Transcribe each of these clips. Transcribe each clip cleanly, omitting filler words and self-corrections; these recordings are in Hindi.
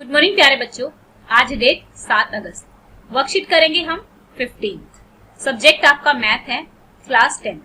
गुड मॉर्निंग प्यारे बच्चों, आज डेट 7 अगस्त। वर्कशीट करेंगे हम 15th। सब्जेक्ट आपका मैथ है, क्लास 10।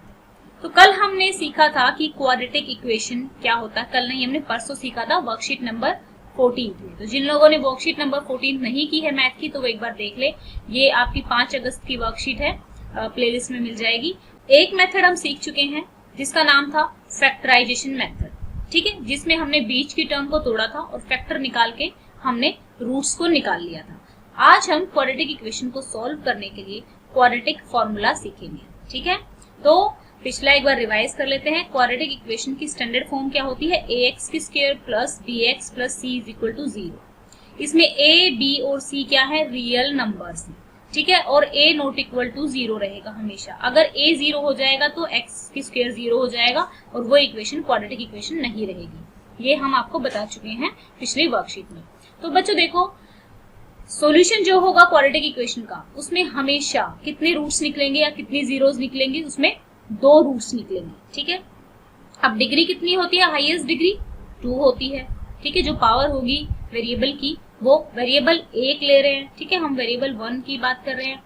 तो कल हमने सीखा था कि क्वाड्रेटिक इक्वेशन क्या होता है। कल नहीं, हमने परसों सीखा था वर्कशीट नंबर 14 में। तो जिन लोगों ने वर्कशीट नंबर 14 नहीं की है मैथ की, तो वो एक बार देख ले। ये आपकी 5 अगस्त की वर्कशीट है, प्लेलिस्ट में मिल जाएगी। एक मेथड हम सीख चुके हैं जिसका नाम था फैक्टराइजेशन मेथड, ठीक है, जिसमें हमने बीच की टर्म को तोड़ा था और फैक्टर निकाल के हमने रूट्स को निकाल लिया था। आज हम क्वाड्रेटिक इक्वेशन को सॉल्व करने के लिए क्वाड्रेटिक फॉर्मूला सीखेंगे, ठीक है। तो पिछला एक बार रिवाइज कर लेते हैं। क्वाड्रेटिक इक्वेशन की स्टैंडर्ड फॉर्म क्या होती है? ax की square plus bx plus c is equal to 0। इसमें a, b और c क्या है? रियल नंबर्स हैं, ठीक है। और a नॉट इक्वल टू 0 रहेगा हमेशा। अगर a 0 हो जाएगा तो x की स्क्वायर 0 हो जाएगा और वो इक्वेशन क्वाड्रेटिक इक्वेशन नहीं रहेगी। ये हम आपको बता चुके हैं पिछली वर्कशीट में। तो बच्चों देखो, सॉल्यूशन जो होगा क्वाड्रेटिक इक्वेशन का, उसमें हमेशा कितने रूट्स निकलेंगे या कितनी जीरोस निकलेंगे? उसमें 2 रूट्स निकलेंगे, ठीक है। अब डिग्री कितनी होती है? हाईएस्ट डिग्री 2 होती है, ठीक है। जो पावर होगी वेरिएबल की, वो वेरिएबल 1 ले रहे हैं, ठीक है। हम वेरिएबल 1 की बात कर रहे हैं।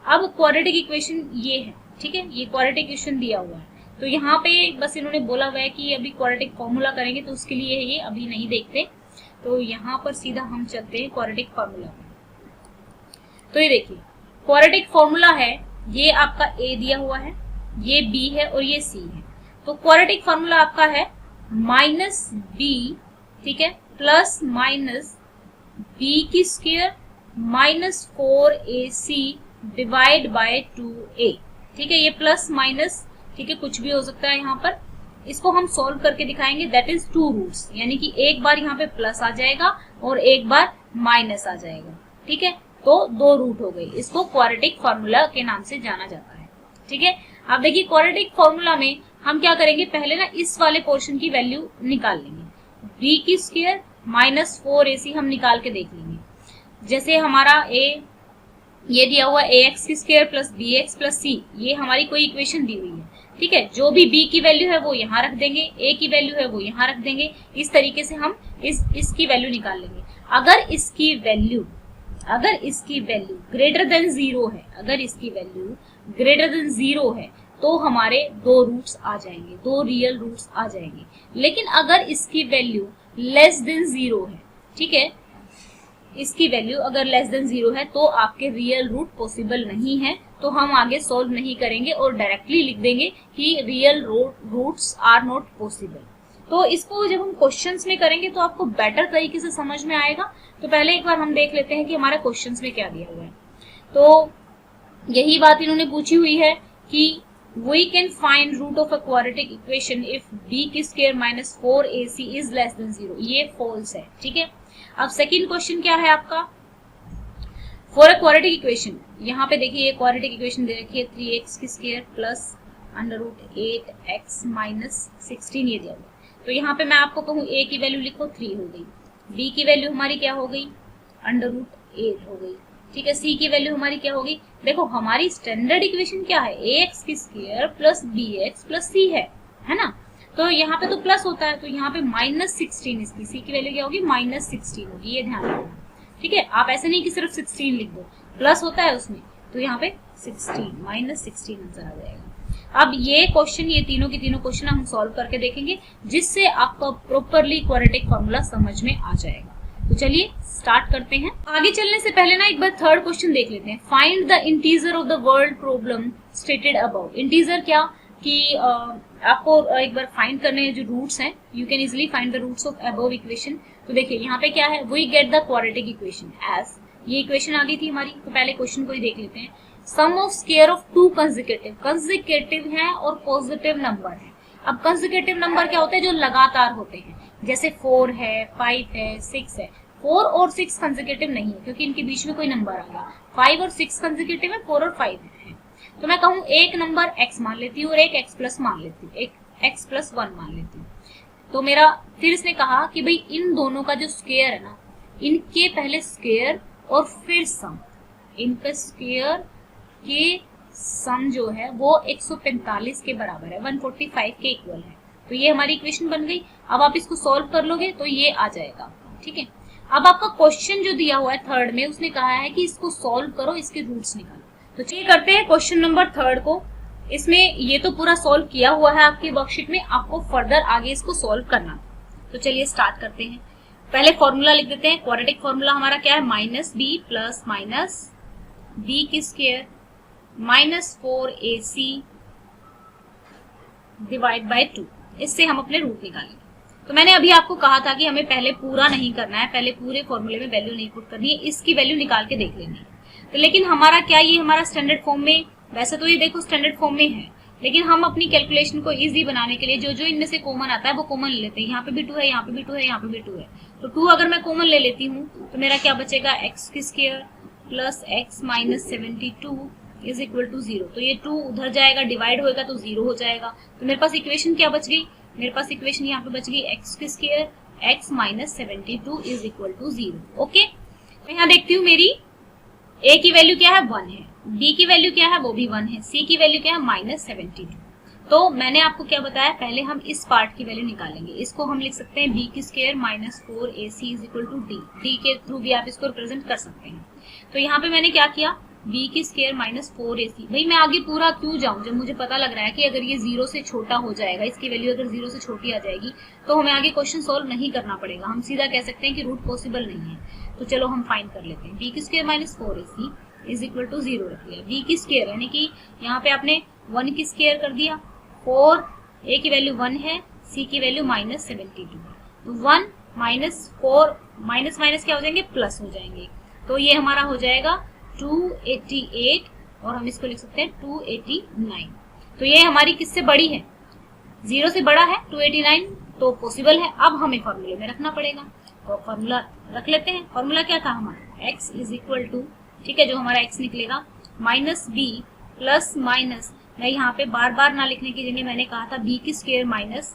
अब क्वाड्रेटिक इक्वेशन ये है, ठीक है। ये क्वाड्रेटिक इक्वेशन दिया हुआ है। तो यहाँ पे बस इन्होंने बोला हुआ है कि अभी क्वाड्रेटिक फॉर्मूला करेंगे, तो उसके लिए ये अभी नहीं देखते। तो यहाँ पर सीधा हम चलते हैं क्वाड्रेटिक फॉर्मूला में। तो ये देखिए, क्वाड्रेटिक फॉर्मूला है, ये आपका a दिया हुआ है, ये b है और ये c है। तो क्वाड्रेटिक फॉर्मूला आपका है -b, ठीक है, प्लस माइनस b की square minus 4ac divide bye 2a, ठीक है। ये प्लस माइनस, ठीक है, कुछ भी हो सकता है यहाँ पर। इसको हम सॉल्व करके दिखाएंगे, दैट इज 2 रूट्स, यानी कि एक बार यहाँ पे प्लस आ जाएगा और एक बार माइनस आ जाएगा, ठीक है। तो 2 रूट हो गई। इसको क्वाड्रेटिक फॉर्मूला के नाम से जाना जाता है, ठीक है। अब देखिए, क्वाड्रेटिक फॉर्मूला में हम क्या करेंगे, पहले ना इस वाले पोर्शन की वैल्यू निकाल लेंगे। b की स्क्वायर माइनस 4ac हम निकाल के देख लेंगे। जैसे हमारा a ये दिया हुआ ax की square plus bx plus c, ये हमारी कोई इक्वेशन दी हुई है, ठीक है। जो भी b की वैल्यू है वो यहाँ रख देंगे, a की वैल्यू है वो यहाँ रख देंगे। इस तरीके से हम इसकी वैल्यू निकाल लेंगे। अगर इसकी वैल्यू ग्रेटर देन 0 है, अगर इसकी वैल्यू ग्रेटर देन 0 है, तो हमारे 2 रूट्स आ जाएंगे, 2 रियल रूट्स आ जाएंगे। लेकिन अगर इसकी वैल्यू लेस देन 0 है, ठीक है, इसकी वैल्यू अगर लेस देन 0 है, तो आपके रियल रूट पॉसिबल नहीं है। तो हम आगे सॉल्व नहीं करेंगे और डायरेक्टली लिख देंगे कि real roots are not possible. तो इसको जब हम क्वेश्चंस में करेंगे तो आपको बेटर तरीके से समझ में आएगा। तो पहले एक बार हम देख लेते हैं कि हमारे क्वेश्चंस में क्या दिया हुआ है। तो यही बात इन्होंने पूछी हुई है कि we can find root of a quadratic equation if b की square minus 4ac is less than 0। ये फॉल्स है, ठीक है। अब सेकंड क्वेश्चन क्या है आपका? फॉर अ क्वाड्रेटिक इक्वेशन, यहाँ पे देखिए ये क्वाड्रेटिक इक्वेशन दे रखी है 3x की स्क्वायर प्लस √8x माइनस 16 ये दिया हुआ। तो यहाँ पे मैं आपको कहूँ a की वैल्यू लिखो 3 हो गई, b की वैल्यू हमारी क्या हो गई? √8 हो गई, ठीक है। c की वैल्यू हमारी क्या होगी? देखो, हमारी स्टैंडर्ड इक्वेशन क्या है? ax की square plus bx plus c है ना। तो यहाँ पे तो प्लस होता है, तो यहाँ पे -16 इसकी c की वैल्यू क्या होगी? -16 होगी, ये ध्यान रखना, ठीक है। आप ऐसे नहीं कि सिर्फ 16 लिख दो, प्लस होता है उसमें, तो यहाँ पे 16 -16 आंसर आ जाएगा। अब ये क्वेश्चन, ये तीनों के तीनों क्वेश्चन हम सॉल्व करके देखेंगे, जिससे आपका प्रॉपरली क्वाड्रेटिक फॉर्मूला समझ में आ जाएगा। तो चलिए स्टार्ट करते हैं। आगे चलने से पहले ना एक बार थर्ड क्वेश्चन देख लेते हैं। Find the integer of the world problem stated above. Integer क्या कि आपको एक बार फाइंड करने हैं जो रूट्स हैं। You can easily find the roots of above equation. तो देखिए यहाँ पे क्या है, we get the quadratic equation as, ये इक्वेशन आ गई थी हमारी। तो पहले क्वेश्चन को ही देख लेते हैं। सम ऑफ स्क्वायर ऑफ 2 कंसेक्यूटिव है और पॉजिटिव नंबर है। अब कंसेक्यूटिव नंबर क्या होते हैं? जो लगातार होते हैं, जैसे 4 है, 5 है, 6 है। 4 और 6 कंसेक्यूटिव नहीं है क्योंकि इनके बीच में कोई नंबर आ गया। 5 और 6 कंसेक्यूटिव है, 4 और 5 है। तो मैं कहूँ एक नंबर x मान लेती हूँ और एक x प्लस मान लेती हूँ, एक x प्लस 1 मान लेती हूँ। तो मेरा फिर इसने कहा कि भाई इन दोनों का जो स्क्वायर है ना, इनके पहले स्क्वायर और फिर सम, इनका स्क्वायर के सम जो है वो 145 के बराबर है, 145 के इक्वल है। तो ये हमारी इक्वेशन बन गई। अब आप इसको सॉल्व कर लोगे तो ये आ जाएगा, ठीक है। अब आपका क्वेश्चन जो दिया हुआ है थर्ड में, उसने कहा है कि इसको सॉल्व करो, इसके रूट्स निकालो। तो चलिए करते हैं क्वेश्चन नंबर थर्ड को। इसमें ये तो पूरा सॉल्व किया हुआ है आपकी वर्कशीट में, आपको फर्दर आगे इसको सॉल्व करना था। तो चलिए स्टार्ट करते हैं। पहले फॉर्मूला लिख देते हैं। क्वाड्रेटिक फॉर्मूला हमारा क्या है, minus B plus minus B की square minus 4ac divide by 2। इससे हम अपने रूट निकालेंगे। तो मैंने अभी आपको कहा था कि हमें पहले पूरा नहीं करना है, पहले पूरे फॉर्मूले में वैल्यू नहीं पुट करनी है, इसकी वैल्यू निकाल के देख लेनी है। तो लेकिन हमारा क्या, ये हमारा स्टैंडर्ड फॉर्म में, वैसे तो ये देखो स्टैंडर्ड फॉर्म में है, लेकिन हम अपनी कैलकुलेशन को इजी बनाने के लिए जो जो इनमें से कॉमन आता है वो कॉमन ले लेते हैं। यहाँ पे भी 2 है, यहाँ पे भी 2 है, यहाँ पे भी 2 है। तो 2 अगर मैं कॉमन ले लेती हूँ तो मेरा क्या बचेगा, एक्स की square plus x minus 72 is equal to 0। तो ये 2 उधर जाएगा, डिवाइड होएगा तो 0 हो जाएगा। तो मेरे पास इक्वेशन क्या बच गई, मेरे पास इक्वेशन यहाँ पे बच गई एक्स की square x minus 72 is equal to 0। Okay, मैं यहाँ देखती हूँ मेरी ए की वैल्यू क्या है, 1 है, बी की वैल्यू क्या है, वो भी 1 है, सी की वैल्यू क्या है, माइनस 72। तो मैंने आपको क्या बताया, पहले हम इस पार्ट की वैल्यू निकालेंगे। इसको हम लिख सकते हैं बी की square minus 4ac is equal to D. D के थ्रू भी आप इसको रिप्रेजेंट कर सकते हैं। तो यहाँ पे मैंने क्या किया, बी की स्क्वायर माइनस 4ac। भाई मैं आगे पूरा क्यों जाऊं, जब मुझे पता लग रहा है कि अगर ये 0 से छोटा हो जाएगा, इसकी वैल्यू अगर 0 से छोटी आ जाएगी तो हमें आगे क्वेश्चन सोल्व नहीं करना पड़ेगा, हम सीधा कह सकते हैं कि रूट पॉसिबल नहीं है। तो चलो हम फाइंड कर लेते हैं। बी की square minus 4ac is equal to 0 रख लिया। बी की स्क्वायर यानी कि यहाँ पे आपने 1 की स्क्वायर कर दिया, 4 ए की वैल्यू 1 है, सी की वैल्यू माइनस 72 है। तो 1 माइनस 4 माइनस माइनस क्या हो जाएंगे, प्लस हो जाएंगे। तो ये हमारा हो जाएगा 288 और हम इसको लिख सकते हैं 289। तो ये हमारी किससे बड़ी है, 0 से बड़ा है 289, तो पॉसिबल है। अब हमें फॉर्मूले में रखना पड़ेगा, तो फॉर्मूला रख लेते हैं। फॉर्मूला क्या था हमारा, x इज इक्वल टू, ठीक है, जो हमारा x निकलेगा माइनस बी प्लस माइनस, मैं यहाँ पे बार बार ना लिखने की जगह मैंने कहा था b की स्क्वायर माइनस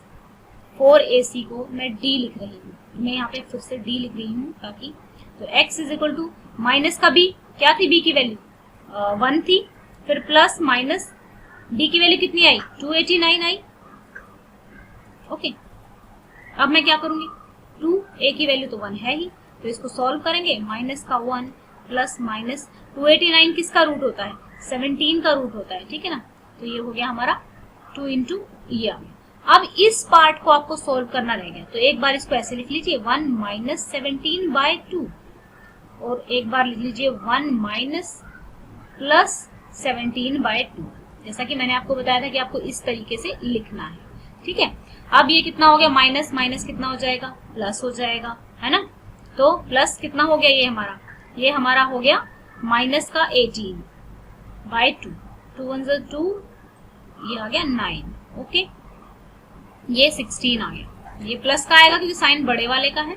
4ac को मैं d लिख रही हूँ, मैं यहाँ पे फिर से d लिख रही हूँ ताकि, तो x is equal to minus का b, क्या थी b की वैल्यू 1 थी, फिर प्लस माइनस d की वैल्यू कितनी आई, 289 आई। ओके, अब मैं क्या करूंगी, 2a की वैल्यू तो 1 है ही, तो इसको सॉल्व करेंगे। माइनस का 1 प्लस माइनस 289 किसका रूट होता है, 17 का रूट होता है, ठीक है ना। तो ये हो गया हमारा 2 इंटू ये आ गया। अब इस पार्ट को आपको सॉल्व करना रह गया, तो एक बार इसको ऐसे लिख लीजिए 1 माइनस 17 बाय 2, और एक बार लिख लीजिए 1 माइनस प्लस 17 बाय 2। जैसा कि मैंने आपको बताया था कि आपको इस तरीके से लिखना है, ठीक है। अब ये कितना हो गया, माइनस माइनस कितना हो जाएगा, प्लस हो जाएगा, है ना। तो प्लस कितना हो गया, ये हमारा हो गया माइनस का 18 बाय 2, 2 1 2, ये आ गया 9। ओके, ये 16 आ गया, ये प्लस का आएगा क्योंकि साइन बड़े वाले का है,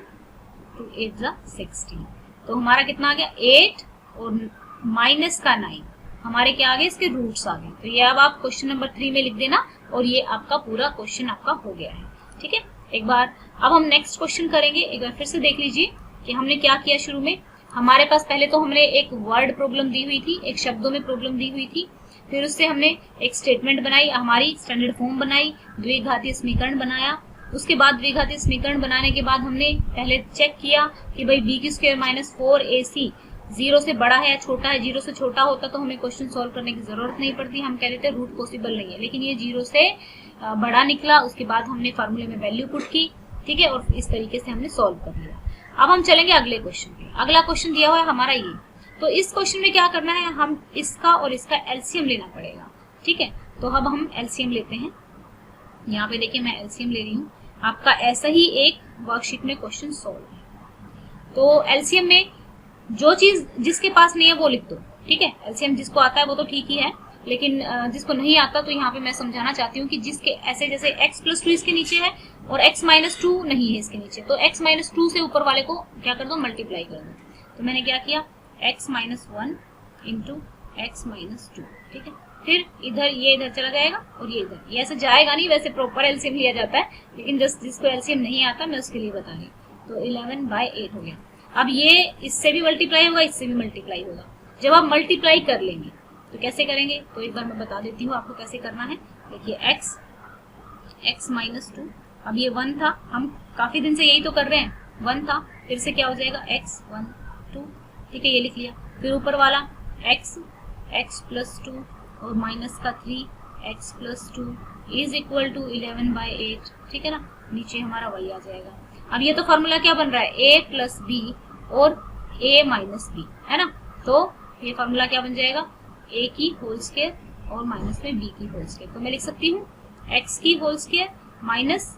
2 8 16। तो हमारा कितना आ गया 8 और माइनस का 9, हमारे क्या आ गए, इसके रूट्स आ गए। तो ये अब आप क्वेश्चन नंबर 3 में लिख देना, और ये आपका पूरा क्वेश्चन आपका हो गया है, ठीक है। एक बार अब हम नेक्स्ट क्वेश्चन करेंगे, एक बार फिर से देख लीजिए कि हमने क्या किया। शुरू में हमारे पास पहले तो हमने एक वर्ड प्रॉब्लम दी हुई थी, एक शब्दों में प्रॉब्लम दी हुई थी, फिर उससे हमने एक स्टेटमेंट बनाई, हमारी स्टैंडर्ड फॉर्म बनाई, द्विघातीय समीकरण बनाया। उसके बाद द्विघातीय समीकरण बनाने के बाद हमने पहले चेक किया कि भाई बी की स्क्वायर माइनस 4ac 0 से बड़ा है या छोटा है। 0 से छोटा होता तो हमें क्वेश्चन सॉल्व करने की जरूरत नहीं पड़ती, हम कह देते रूट पॉसिबल नहीं है, लेकिन ये 0 से बड़ा निकला। उसके बाद हमने फॉर्मूले में वैल्यू पुट की, ठीक है, और इस तरीके से हमने सॉल्व कर लिया। अब हम चलेंगे अगले क्वेश्चन पे। अगला क्वेश्चन दिया हुआ है हमारा ये, तो इस क्वेश्चन में क्या करना है, हम इसका और इसका एलसीएम लेना पड़ेगा, ठीक है। तो अब हम एलसीएम लेते हैं। यहाँ पे देखिए मैं एलसीएम ले रही हूँ, आपका ऐसा ही एक वर्कशीट में क्वेश्चन सॉल्व है। तो एलसीएम में जो चीज जिसके पास नहीं है वो लिख दो, ठीक है। एलसीएम जिसको आता है वो तो ठीक ही है, लेकिन जिसको नहीं आता तो यहाँ पे मैं समझाना चाहती हूँ कि जिसके ऐसे जैसे x प्लस 2 इसके नीचे है और x माइनस 2 नहीं है इसके नीचे, तो x माइनस 2 से ऊपर वाले को क्या कर दो, मल्टीप्लाई कर दो। तो मैंने क्या किया, x minus 1 into x minus 2, ठीक है। फिर इधर ये इधर चला जाएगा और ये इधर, ये ऐसे जाएगा नहीं, वैसे प्रॉपर एलसीएम लिया जाता है, लेकिन जिसको एलसीएम नहीं आता मैं उसके लिए बता रही। तो 11/8 हो गया। अब ये इससे भी मल्टीप्लाई होगा, इससे भी मल्टीप्लाई होगा। जब आप मल्टीप्लाई कर लेंगे तो कैसे करेंगे, तो एक बार मैं बता देती हूँ आपको कैसे करना है। देखिए x माइनस 2, अब ये 1 था, हम काफी दिन से यही तो कर रहे हैं, 1 था, फिर से क्या हो जाएगा x 1 2, ठीक है, ये लिख लिया। फिर ऊपर वाला x प्लस 2 और माइनस का 3 x plus 2 is equal to 11/8, ठीक है ना, नीचे हमारा y आ जाएगा। अब ये तो फॉर्मूला क्या बन रहा है, a प्लस बी और a माइनस बी, है ना, तो ये फॉर्मूला क्या बन जाएगा, a की होल स्क्वायर और माइनस में b की होल स्क्वायर। तो मैं लिख सकती हूँ x की होल स्क्वायर माइनस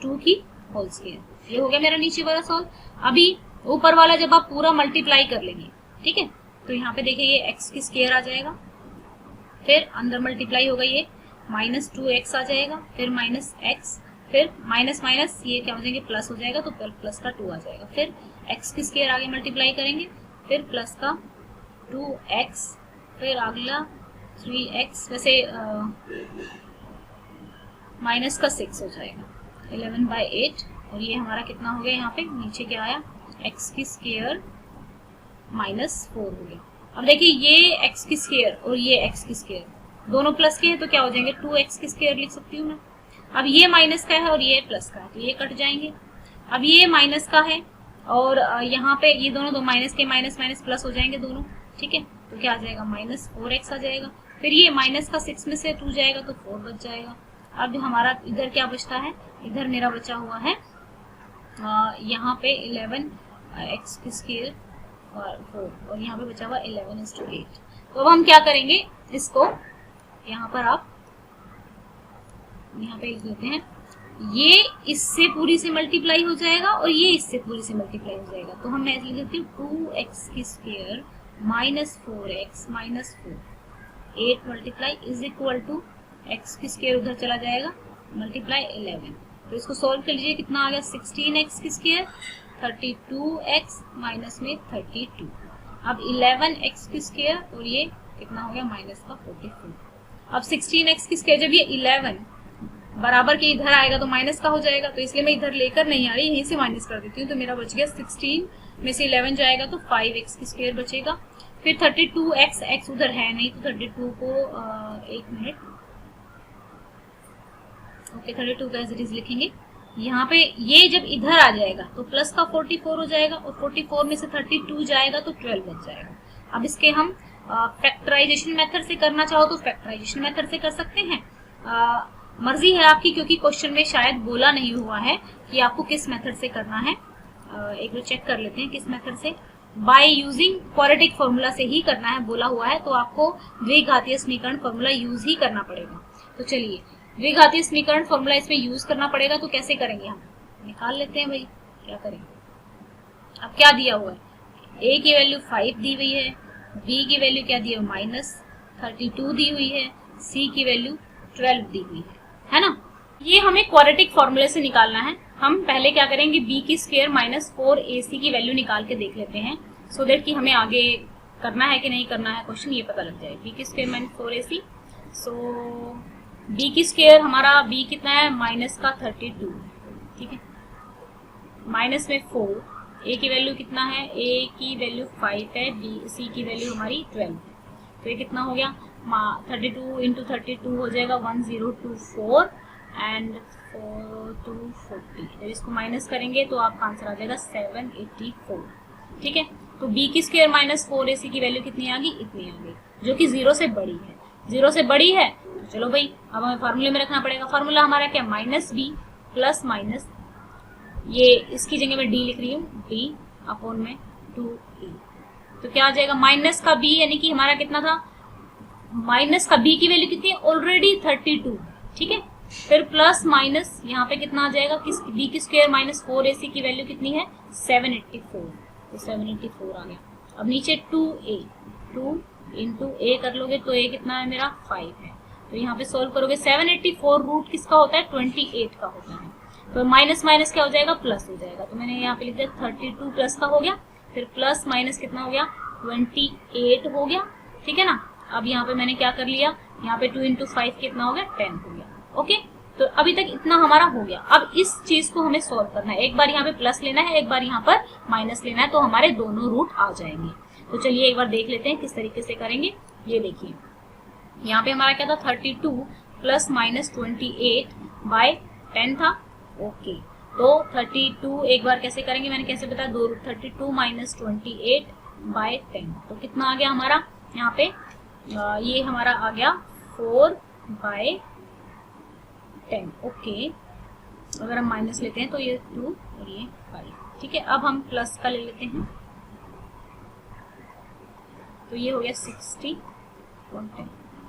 2 की होल स्क्वायर। ये हो गया मेरा नीचे वाला सॉल्व। अभी ऊपर वाला जब आप पूरा मल्टीप्लाई कर लेंगे, ठीक है, तो यहाँ पे देखिए ये x की स्क्वायर आ जाएगा, फिर अंदर मल्टीप्लाई होगा, ये माइनस 2x आ जाएगा, फिर माइनस x, फिर माइनस माइनस ये क्या हो जाएंगे, प्लस हो जाएगा, तो प्लस का 2 आ जाएगा, फिर x की स्क्वायर आगे मल्टीप्लाई करेंगे, फिर प्लस का 2x, फिर अगला 3x, वैसे माइनस का 6 हो जाएगा, 11/8, और ये हमारा कितना हो गया, यहाँ पे नीचे क्या आया, x की स्क्वायर माइनस 4 हो गया। अब देखिए ये x की स्क्वायर और ये x की स्क्वायर दोनों प्लस के हैं, तो क्या हो जाएंगे, 2x की स्क्वायर लिख सकती हूँ मैं। अब ये माइनस का है और ये प्लस का है, तो ये कट जाएंगे। अब ये माइनस का है और यहाँ पे ये दोनों दो माइनस के माइनस माइनस प्लस हो जाएंगे दोनों, ठीक है, तो क्या आ जाएगा, माइनस 4x आ जाएगा। फिर ये माइनस का 6 में से 2 जाएगा तो 4 बच जाएगा। अब हमारा इधर क्या बचता है, इधर मेरा बचा हुआ है यहाँ पे 11x की स्क्वायर और 4, और यहाँ पे बचा हुआ 11:8। तो अब हम क्या करेंगे, इसको यहाँ पर आप यहाँ पे लिख लेते हैं, ये इससे पूरी से मल्टीप्लाई हो जाएगा और ये इससे पूरी से मल्टीप्लाई हो जाएगा, तो हम ऐसे लिख लेते हैं 2x की square minus 4x minus 4, 8 multiply is equal to x की स्क्वायर उधर चला जाएगा मल्टीप्लाई 11। तो इसको सॉल्व कर लीजिए, कितना आ गया, 16x की स्क्वायर 32x माइनस में 32, अब 11x की स्क्वायर और ये कितना हो गया, माइनस का 44। अब 16x की स्क्वायर, जब ये 11 बराबर के इधर आएगा तो माइनस का हो जाएगा, तो इसलिए मैं इधर लेकर नहीं आ रही, यहीं से माइनस कर देती हूँ, तो मेरा बच गया 16 में से 11 जाएगा तो 5x की स्क्वायर बचेगा। फिर 32x, x उधर है नहीं तो 32 को एक मिनट, ओके 32 का एज इट इज लिखेंगे। यहाँ पे ये जब इधर आ जाएगा तो प्लस का 44 हो जाएगा और 44 में से 32 जाएगा तो 12 बच जाएगा। अब इसके हम फैक्टराइजेशन मेथड से करना चाहो तो फैक्टराइजेशन मेथड से कर सकते हैं, मर्जी है आपकी, क्योंकि क्वेश्चन में शायद बोला नहीं हुआ है कि आपको किस मेथड से करना है। एक बार चेक कर लेते हैं किस मेथड से। बाय यूजिंग क्वाड्रेटिक फॉर्मूला से ही करना है बोला हुआ है, तो आपको द्विघातीय समीकरण फॉर्मूला यूज ही करना पड़ेगा। तो चलिए द्विघातीय समीकरण फॉर्मूला इसमें यूज करना पड़ेगा, तो कैसे करेंगे, हम निकाल लेते हैं भाई, क्या करेंगे। अब क्या दिया हुआ है, a की वैल्यू 5 दी हुई है, b की वैल्यू क्या दी है, -32 दी हुई है, c की वैल्यू 12 दी हुई है ना। ये हमें क्वाड्रेटिक फॉर्मूले से निकालना है। हम पहले क्या करेंगे, b की स्क्वायर माइनस 4ac की वैल्यू निकाल के देख लेते हैं, सो दैट कि हमें आगे करना है कि नहीं करना है क्वेश्चन, ये पता लग जाए। b की स्क्वायर माइनस 4ac, सो b की स्क्वायर हमारा b कितना है, माइनस का 32, ठीक है, माइनस में 4, a की वैल्यू कितना है, a की वैल्यू 5 है, c की वैल्यू हमारी 12 है, तो ये कितना हो गया, 32 इंटू 32 हो जाएगा 1024 एंड 4 to 40। जब इसको माइनस करेंगे तो आपका आंसर आ जाएगा 784, ठीक है। तो b की स्क्वायर माइनस 4ac की वैल्यू कितनी आ गई, इतनी आ गई, जो कि 0 से बड़ी है। 0 से बड़ी है तो चलो भाई अब हमें फार्मूले में रखना पड़ेगा। फार्मूला हमारा क्या, माइनस b प्लस माइनस, ये इसकी जगह में d लिख रही हूँ, d अपॉन में 2e, तो क्या आ जाएगा, माइनस का b यानी कि हमारा कितना था, माइनस का b की वैल्यू कितनी है, ऑलरेडी 32, ठीक है, फिर प्लस माइनस यहाँ पे कितना आ जाएगा, किस b की स्क्वायर माइनस 4ac की वैल्यू कितनी है, 784, तो 784 आ गया। अब नीचे 2a, 2 इंटू a कर लोगे तो a कितना है मेरा 5 है, तो यहाँ पे सोल्व करोगे 784 रूट किसका होता है, 28 का होता है, तो माइनस माइनस क्या हो जाएगा, प्लस हो जाएगा, तो मैंने यहाँ पे लिख दिया 32 प्लस का हो गया, फिर प्लस माइनस कितना हो गया, 28 हो गया, ठीक है ना। अब यहाँ पे मैंने क्या कर लिया, यहाँ पे 2 इंटू 5 कितना हो गया, 10 हो गया, ओके। तो अभी तक इतना हमारा हो गया। अब इस चीज को हमें सॉल्व करना है, एक बार यहाँ पे प्लस लेना है, एक बार यहाँ पर माइनस लेना है, तो हमारे दोनों रूट आ जाएंगे। तो चलिए एक बार देख लेते हैं किस तरीके से करेंगे। ये देखिए यहाँ पे हमारा क्या था, 32 प्लस माइनस 28 बाय 10 था, ओके। तो 32 एक बार कैसे करेंगे, मैंने कैसे बताया, 32 माइनस 28/10, तो कितना आ गया हमारा यहाँ पे, ये हमारा आ गया 4/10। ओके, अगर हम माइनस लेते हैं तो ये 2 और ये 5। ठीक है, अब हम प्लस का ले लेते हैं, तो ये हो गया 60 और 10,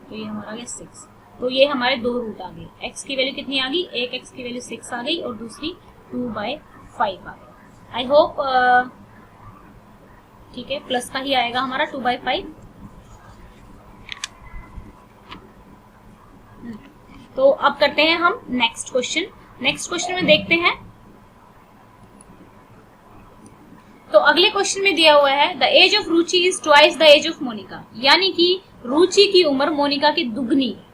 तो ये हमारा आ गया 6। तो ये हमारे दो रूट आ गए, x की वैल्यू कितनी आ गई, एक x की वैल्यू 6 आ गई और दूसरी 2/5 आ गई। आई होप ठीक है, प्लस का ही आएगा हमारा 2/5। तो अब करते हैं हम नेक्स्ट क्वेश्चन। नेक्स्ट क्वेश्चन में देखते हैं, तो अगले क्वेश्चन में दिया हुआ है the age of Ruchi is twice the age of Monika, यानी कि रुचि की उम्र मोनिका की दुगनी है।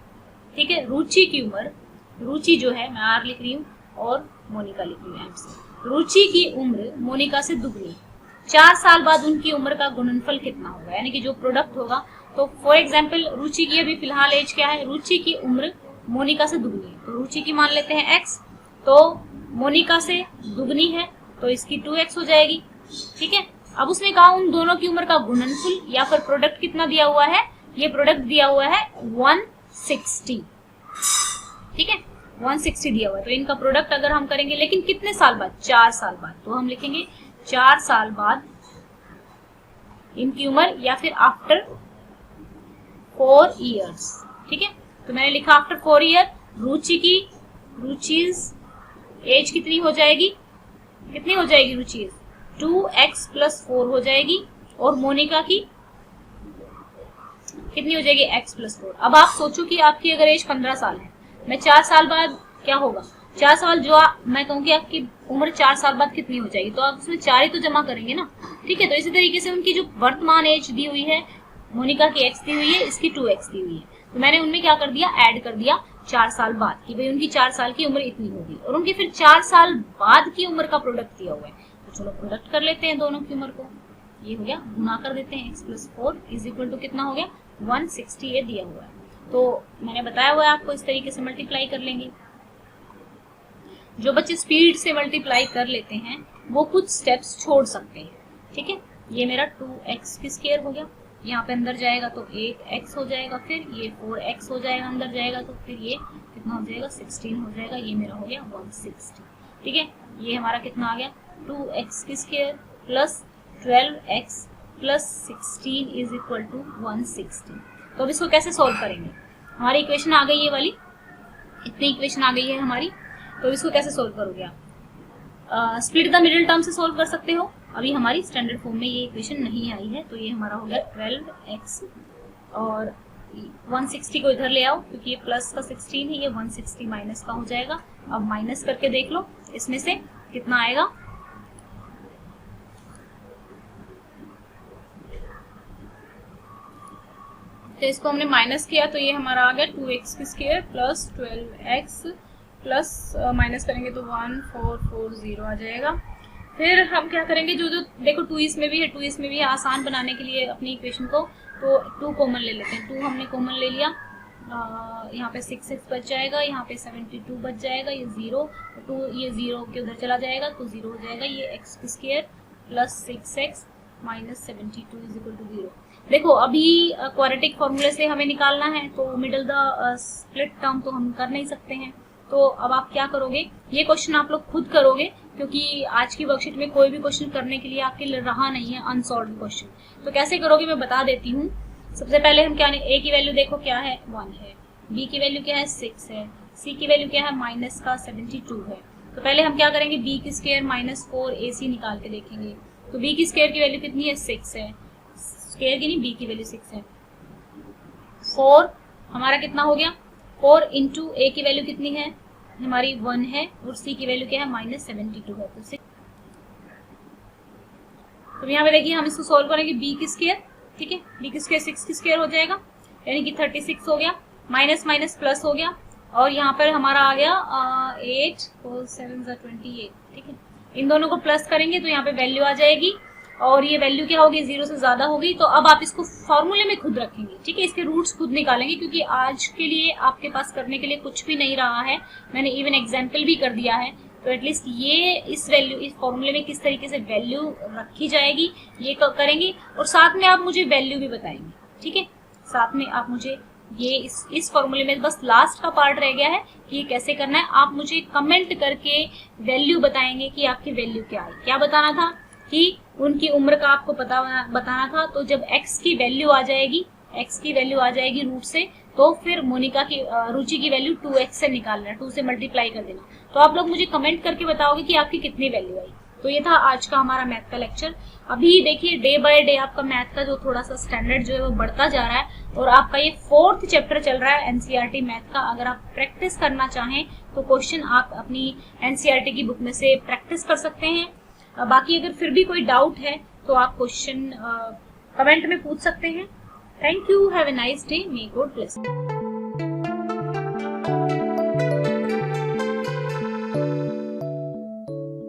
ठीक है, रुचि की उम्र, रुचि जो है मैं आर लिख रही हूँ और मोनिका लिख रही हूँ एम से, रुचि की उम्र मोनिका से दुगनी है। 4 साल बाद उनकी उम्र का गुणनफल कितना होगा, यानी कि जो प्रोडक्ट होगा। तो फॉर एग्जाम्पल रुचि की अभी फिलहाल एज क्या है, रुचि की उम्र मोनिका से दुगनी है, तो रुचि की मान लेते हैं x, तो मोनिका से दुगनी है तो इसकी 2x हो जाएगी। ठीक है, अब उसने कहा उन दोनों की उम्र का गुणनफल या फिर प्रोडक्ट कितना दिया हुआ है, ये प्रोडक्ट दिया हुआ है 160। ठीक है, 160 दिया हुआ है, तो इनका प्रोडक्ट अगर हम करेंगे, लेकिन कितने साल बाद, 4 साल बाद, तो हम लिखेंगे 4 साल बाद इनकी उम्र, या फिर आफ्टर 4 ईयर्स। ठीक है, तो मैंने लिखा आफ्टर 4 ईयर रुचि एज कितनी हो जाएगी, कितनी हो जाएगी रुचि, 2x + 4 हो जाएगी, और मोनिका की कितनी हो जाएगी, x + 4। अब आप सोचो कि आपकी अगर एज 15 साल है, मैं 4 साल बाद क्या होगा, 4 साल जो मैं कहूँगी आपकी उम्र 4 साल बाद कितनी हो जाएगी, तो आप उसमें 4 ही तो जमा करेंगे ना। ठीक है, तो इसी तरीके से उनकी जो वर्तमान एज दी हुई है, मोनिका की x दी हुई है, इसकी 2x दी हुई है, तो मैंने उनमें क्या कर दिया, ऐड कर दिया 4 साल बाद कि भाई उनकी 4 साल की उम्र इतनी होगी, और उनकी फिर 4 साल बाद की उम्र का प्रोडक्ट दिया हुआ है, तो चलो प्रोडक्ट कर लेते हैं दोनों की उम्र को। ये हो गया, गुना कर देते हैं, x + 4 = कितना हो गया, 160 ये दिया हुआ है। तो मैंने बताया हुआ है आपको इस तरीके से मल्टीप्लाई कर लेंगे। जो बच्चे स्पीड से मल्टीप्लाई कर लेते हैं वो कुछ स्टेप्स छोड़ सकते हैं। ठीक है, ये मेरा 2x² हो गया, यहाँ पे अंदर जाएगा तो 8x हो जाएगा, फिर ये 4x हो जाएगा, अंदर जाएगा तो फिर ये कितना हो जाएगा, 16 हो जाएगा, ये मेरा हो गया 160। ठीक है, ये हमारा कितना आ गया, 2x² + 12x + 16 = 160। तो अब इसको कैसे सॉल्व करेंगे, हमारी इक्वेशन आ गई ये वाली, इतनी इक्वेशन आ गई है हमारी, तो इसको कैसे सॉल्व करोगे आप, स्प्लिट द मिडिल टर्म से सॉल्व कर सकते हो। अभी हमारी स्टैंडर्ड फॉर्म में ये इक्वेशन नहीं आई है, तो ये हमारा हो गया 12x, और 160 को इधर ले आओ क्योंकि ये प्लस का 16 है, ये 160 माइनस का हो जाएगा। अब माइनस करके देख लो इसमें से कितना आएगा, तो इसको हमने माइनस किया तो ये हमारा आ गया 2x² + 12x प्लस माइनस करेंगे तो 1440 आ जाएगा। फिर हम क्या करेंगे, जो जो देखो 2 इसमें भी है, 2 इसमें भी है, आसान बनाने के लिए अपनी इक्वेशन को, तो 2 कॉमन ले लेते हैं। 2 हमने कॉमन ले लिया, यहाँ पे 6x बच जाएगा, यहाँ पे 72 बच जाएगा, ये 0, 2 ये 0 के उधर चला जाएगा तो 0 हो जाएगा, ये x² + 6x - 72 = 0। देखो अभी क्वाड्रेटिक फॉर्मूले से हमें निकालना है, तो मिडिल द स्प्लिट टर्म तो हम कर नहीं सकते हैं। तो अब आप क्या करोगे, ये क्वेश्चन आप लोग खुद करोगे क्योंकि आज की वर्कशीट में कोई भी क्वेश्चन करने के लिए आपके लिए रहा नहीं है अनसॉल्व क्वेश्चन। तो कैसे करोगे मैं बता देती हूँ। सबसे पहले हम क्या, a की वैल्यू देखो क्या है, 1 है, b की वैल्यू क्या है, 6 है, c की वैल्यू क्या है, -72 है। तो पहले हम क्या करेंगे, b² - 4ac निकाल के देखेंगे। तो b की स्क्वायर की वैल्यू कितनी है, 6 है, स्क्वायर की नहीं, b की वैल्यू 6 है। 4 हमारा कितना हो गया, 4 × a की वैल्यू कितनी है हमारी 1 है, और c की वैल्यू क्या है, -72 है। तो 6, तो यहाँ पे देखिए हम इसको सोल्व करेंगे, b की स्क्वायर, ठीक है, b की स्क्वायर 6 की स्क्वायर हो जाएगा, यानी कि 36 हो गया, माइनस माइनस प्लस हो गया, और यहाँ पर हमारा आ गया 8 और 7 = 28। ठीक है, इन दोनों को प्लस करेंगे तो यहाँ पे वैल्यू आ जाएगी, और ये वैल्यू क्या होगी, 0 से ज्यादा होगी। तो अब आप इसको फॉर्मूले में खुद रखेंगे, ठीक है, इसके रूट्स खुद निकालेंगे, क्योंकि आज के लिए आपके पास करने के लिए कुछ भी नहीं रहा है। मैंने इवन एग्जाम्पल भी कर दिया है, तो एटलीस्ट ये इस फॉर्मूले में किस तरीके से वैल्यू रखी जाएगी ये करेंगे, और साथ में आप मुझे वैल्यू भी बताएंगे, ठीक है। साथ में आप मुझे ये इस फॉर्मूले में बस लास्ट का पार्ट रह गया है कि ये कैसे करना है। आप मुझे कमेंट करके वैल्यू बताएंगे कि आपकी वैल्यू क्या है। क्या बताना था कि उनकी उम्र का आपको बताना था। तो जब x की वैल्यू आ जाएगी रूट से, तो फिर मोनिका की रुचि की वैल्यू 2x से निकालना, 2 से मल्टीप्लाई कर देना। तो आप लोग मुझे कमेंट करके बताओगे कि आपकी कितनी वैल्यू आई। तो ये था आज का हमारा मैथ का लेक्चर। अभी देखिए डे बाय डे आपका मैथ का जो थोड़ा सा स्टैंडर्ड जो है वो बढ़ता जा रहा है, और आपका ये 4th चैप्टर चल रहा है एनसीईआरटी मैथ का। अगर आप प्रैक्टिस करना चाहें तो क्वेश्चन आप अपनी एनसीईआरटी की बुक में से प्रैक्टिस कर सकते हैं। बाकी अगर फिर भी कोई डाउट है तो आप क्वेश्चन कमेंट में पूछ सकते हैं। Thank you, have a nice day, may God bless.